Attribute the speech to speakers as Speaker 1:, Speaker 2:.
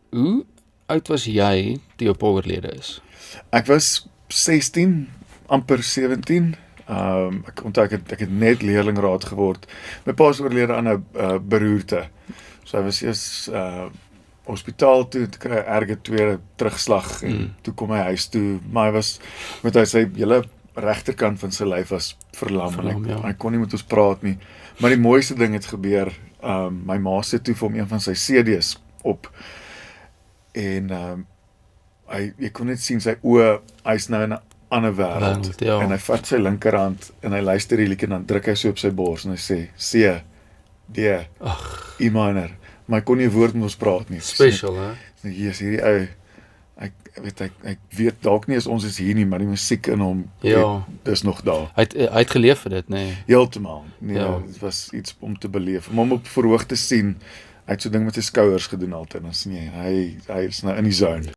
Speaker 1: Hoe oud was jy toe jou pa oorlede is?
Speaker 2: Ek was 16, amper 17. Ek onthou ek het net leerlingraad geword. My pa is oorlede aan 'n beroerte. So hy was eers hospitaal toe kry hy erge tweede terugslag en toe kom hy huis toe, maar hy was met sy hele regterkant van sy lyf was verlam en hy kon nie met ons praat nie. Maar die mooiste ding het gebeur, my ma sit toe vir hom een van sy CD's op en jy kon net sien sy oë, hy's nou in 'n ander wêreld en hy vat sy linkerhand en hy luister die liedjie en dan druk hy so op sy bors en hy sê C, D, E minor, maar hy kon nie 'n woord met ons praat nie.
Speaker 1: Special, hè?
Speaker 2: Hier is hierdie ou, ek weet dalk nie as ons is hier nie, maar die musiek in hom, dis nog daar.
Speaker 1: Hy het geleef vir dit, nee.
Speaker 2: Heeltemal. Nee, dit was iets om te beleef. Om hom op verhoog te sien, hy het so ding met sy skouers gedoen altyd, dan sien jy, hy is nou in die zone.